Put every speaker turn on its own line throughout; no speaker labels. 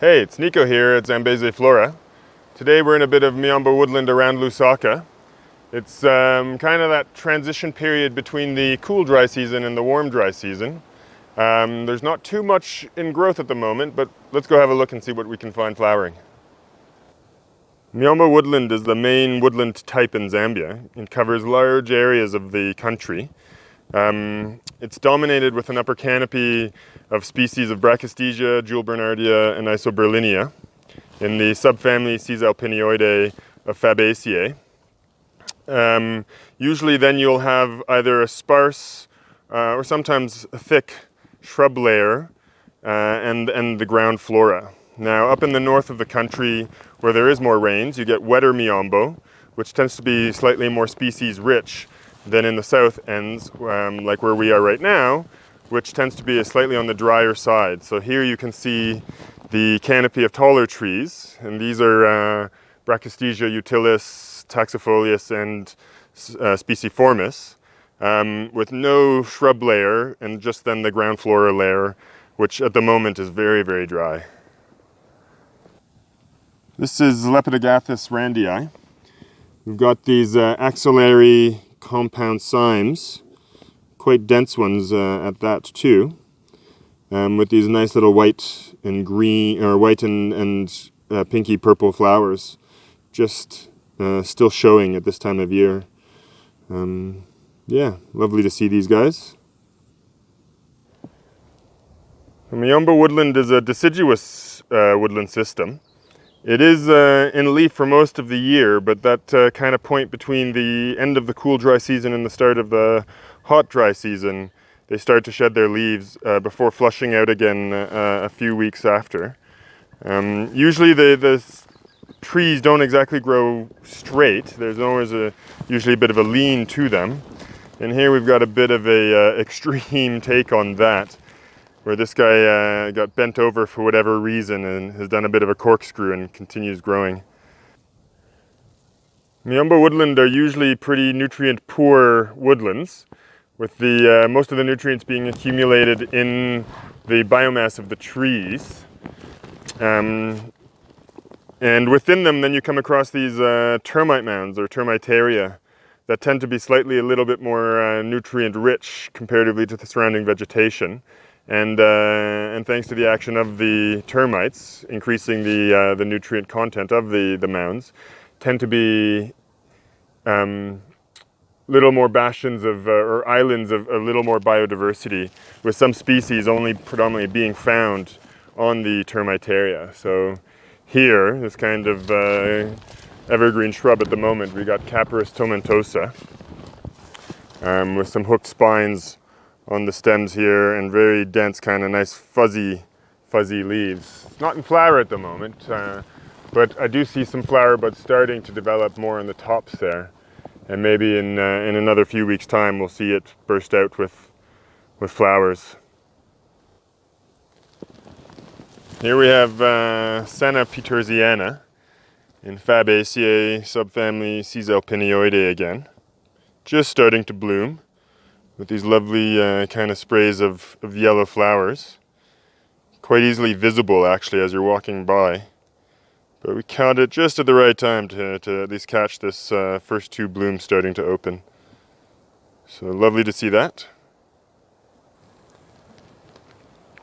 Hey, it's Nico here at Zambeziflora. Today we're in a bit of Miombo Woodland around Lusaka. It's kind of that transition period between the cool dry season and the warm dry season. There's not too much in growth at the moment, but let's go have a look and see what we can find flowering. Miombo Woodland is the main woodland type in Zambia. It covers large areas of the country. It's dominated with an upper canopy of species of Brachystegia, Jewel Bernardia, and Isoberlinia in the subfamily Caesalpinioideae of Fabaceae. Usually then you'll have either a sparse or sometimes a thick shrub layer and the ground flora. Now up in the north of the country where there is more rains, you get wetter Miombo, which tends to be slightly more species rich than in the south ends, like where we are right now, which tends to be slightly on the drier side. So here you can see the canopy of taller trees, and these are Brachystegia utilis, taxifolius, and speciformis, with no shrub layer and just then the ground flora layer, which at the moment is very, very dry. This is Lepidogathis Randia. We've got these axillary compound cymes, quite dense ones at that too, with these nice little white and green, or white and pinky purple flowers, just still showing at this time of year. Yeah, lovely to see these guys. The Miombo Woodland is a deciduous woodland system. It is in leaf for most of the year, but that kind of point between the end of the cool dry season and the start of the hot dry season, they start to shed their leaves before flushing out again a few weeks after. Usually the trees don't exactly grow straight. There's always usually a bit of a lean to them. And here we've got a bit of a extreme take on that, where this guy got bent over for whatever reason and has done a bit of a corkscrew and continues growing. Miombo woodland are usually pretty nutrient poor woodlands, with the most of the nutrients being accumulated in the biomass of the trees. And within them then you come across these termite mounds or termitaria that tend to be slightly a little bit more nutrient rich comparatively to the surrounding vegetation. And thanks to the action of the termites, increasing the nutrient content of the mounds, tend to be little more bastions of, or islands of a little more biodiversity, with some species only predominantly being found on the termitaria. So here, this kind of evergreen shrub at the moment, we got Capparis tomentosa, with some hooked spines on the stems here and very dense, kind of nice fuzzy leaves. It's not in flower at the moment, but I do see some flower buds starting to develop more on the tops there, and maybe in another few weeks' time we'll see it burst out with flowers. Here we have Senna Petersiana in Fabaceae, subfamily Caesalpinioideae again, just starting to bloom, with these lovely kind of sprays of yellow flowers. Quite easily visible actually as you're walking by. But we caught it just at the right time to at least catch this first two blooms starting to open. So lovely to see that.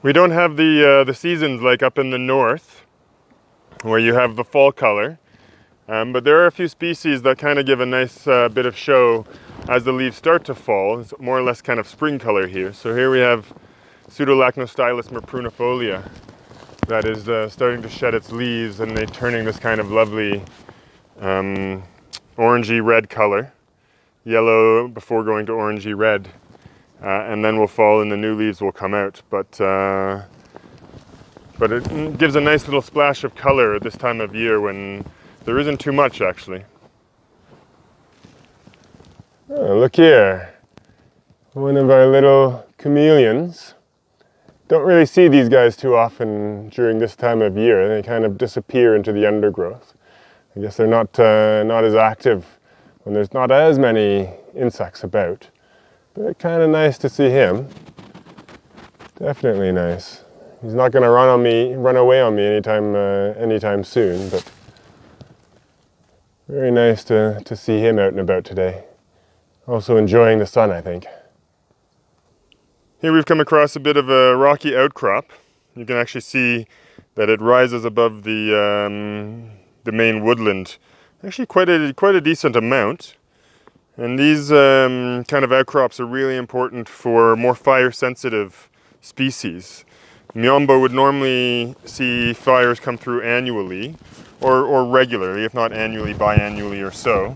We don't have the seasons like up in the north, where you have the fall color. But there are a few species that kind of give a nice bit of show as the leaves start to fall. It's more or less kind of spring color here. So here we have Pseudolachnostylus merprunifolia that is starting to shed its leaves, and they're turning this kind of lovely orangey red color, yellow before going to orangey red, and then will fall and the new leaves will come out. But it gives a nice little splash of color at this time of year when there isn't too much actually. Oh, look here, one of our little chameleons. Don't really see these guys too often during this time of year. They kind of disappear into the undergrowth. I guess they're not as active when there's not as many insects about. But kind of nice to see him. Definitely nice. He's not going to run away on me anytime soon, but very nice to see him out and about today. Also enjoying the sun, I think. Here we've come across a bit of a rocky outcrop. You can actually see that it rises above the main woodland. Actually quite a decent amount. And these kind of outcrops are really important for more fire-sensitive species. Miombo would normally see fires come through annually, or regularly, if not annually, biannually or so.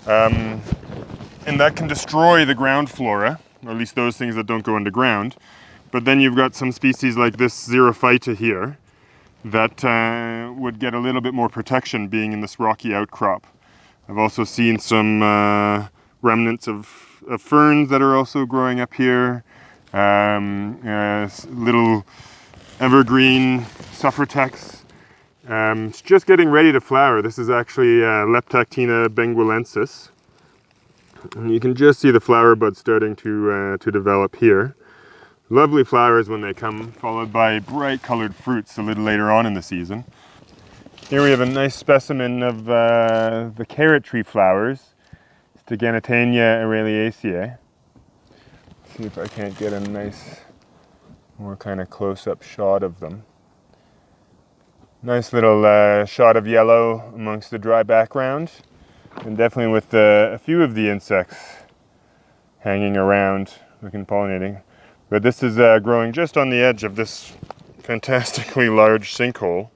And that can destroy the ground flora, or at least those things that don't go underground. But then you've got some species like this xerophyta here that would get a little bit more protection being in this rocky outcrop. I've also seen some remnants of ferns that are also growing up here. Little evergreen suffratex. It's just getting ready to flower. This is actually Leptactina benguelensis. And you can just see the flower buds starting to develop here. Lovely flowers when they come, followed by bright colored fruits a little later on in the season. Here we have a nice specimen of the carrot tree flowers, Steganatania aureliaceae. See if I can't get a nice, more kind of close-up shot of them. Nice little shot of yellow amongst the dry background, and definitely with a few of the insects hanging around, looking pollinating. But this is growing just on the edge of this fantastically large sinkhole.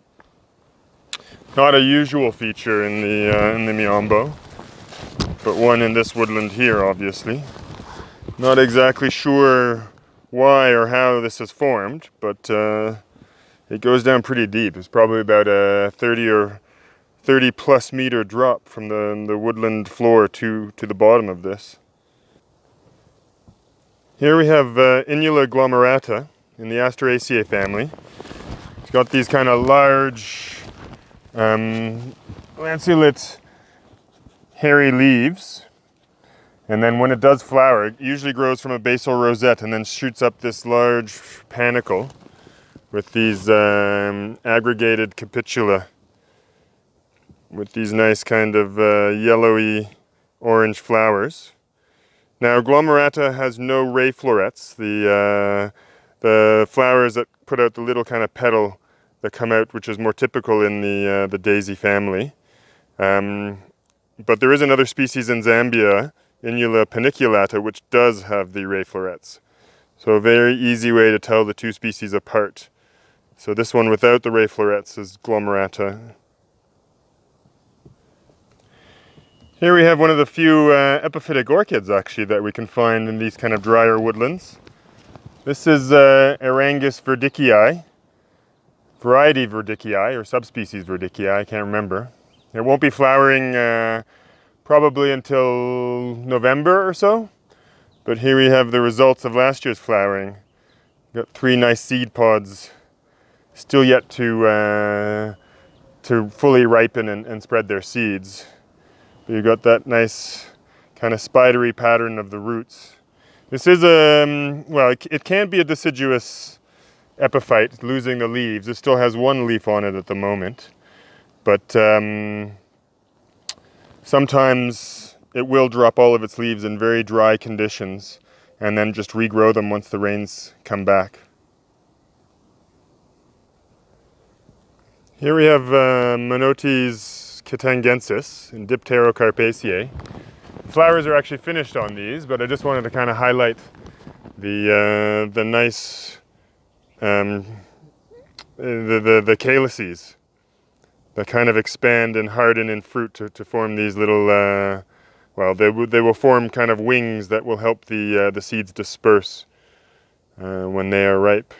Not a usual feature in the Miombo, but one in this woodland here, obviously. Not exactly sure why or how this has formed, but it goes down pretty deep. It's probably about a 30 plus meter drop from the woodland floor to the bottom of this. Here we have Inula glomerata in the Asteraceae family. It's got these kind of large lanceolate hairy leaves, and then when it does flower, it usually grows from a basal rosette and then shoots up this large panicle with these aggregated capitula with these nice kind of yellowy orange flowers. Now, glomerata has no ray florets. The flowers that put out the little kind of petal that come out, which is more typical in the daisy family. But there is another species in Zambia, Inula paniculata, which does have the ray florets. So a very easy way to tell the two species apart. So this one without the ray florets is glomerata. Here we have one of the few epiphytic orchids, actually, that we can find in these kind of drier woodlands. This is Erangus radicchioi, variety radicchioi, or subspecies radicchioi, I can't remember. It won't be flowering probably until November or so, but here we have the results of last year's flowering. Got 3 nice seed pods, still yet to fully ripen and spread their seeds. You've got that nice kind of spidery pattern of the roots. This is well, it can be a deciduous epiphyte, losing the leaves. It still has 1 leaf on it at the moment, but sometimes it will drop all of its leaves in very dry conditions and then just regrow them once the rains come back. Here we have Minottis katangensis in Dipterocarpaceae. Flowers are actually finished on these, but I just wanted to kind of highlight the nice the calyces that kind of expand and harden in fruit to form these little well, they will form kind of wings that will help the seeds disperse when they are ripe.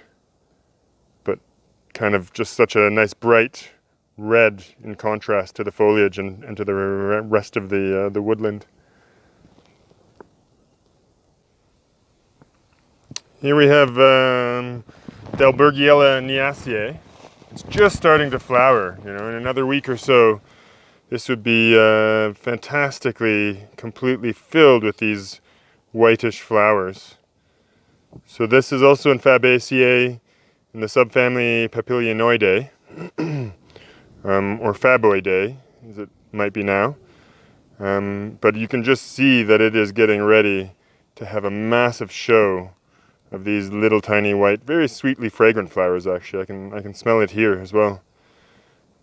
But kind of just such a nice bright red in contrast to the foliage and to the rest of the woodland. Here we have Delbiella niacie. It's just starting to flower. You know, in another week or so, this would be fantastically, completely filled with these whitish flowers. So this is also in Fabaceae, in the subfamily Papilionoidae, or Faboidae, as it might be now. But you can just see that it is getting ready to have a massive show of these little tiny white, very sweetly fragrant flowers. Actually, I can smell it here as well.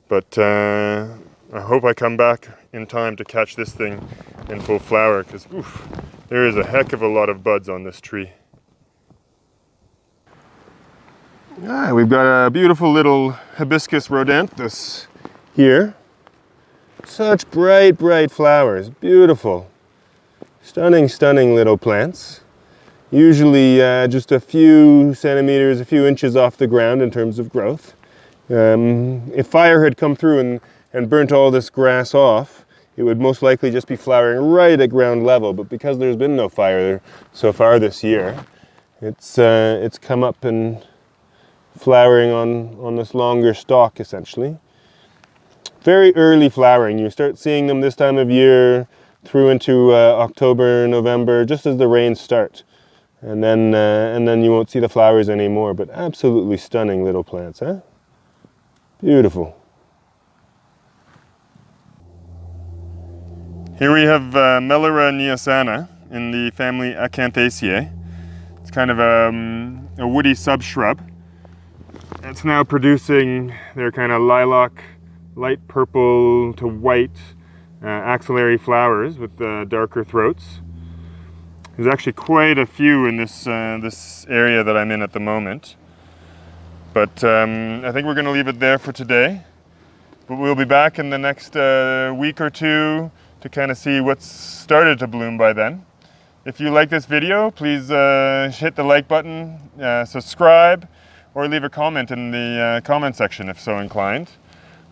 But I hope I come back in time to catch this thing in full flower, because there is a heck of a lot of buds on this tree. We've got a beautiful little Hibiscus rodentus here. Such bright, bright flowers. Beautiful. Stunning, stunning little plants. Usually just a few centimeters, a few inches off the ground in terms of growth. If fire had come through and burnt all this grass off, it would most likely just be flowering right at ground level. But because there's been no fire so far this year, it's come up and flowering on this longer stalk, essentially. Very early flowering. You start seeing them this time of year through into October, November, just as the rains start. And then you won't see the flowers anymore. But absolutely stunning little plants, huh? Beautiful. Here we have Melura niasana in the family Acanthaceae. It's kind of a woody subshrub. It's now producing their kind of lilac, light purple to white axillary flowers with darker throats. There's actually quite a few in this area that I'm in at the moment. But I think we're going to leave it there for today. But we'll be back in the next week or two to kind of see what's started to bloom by then. If you like this video, please hit the like button, subscribe, or leave a comment in the comment section if so inclined.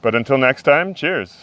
But until next time, cheers.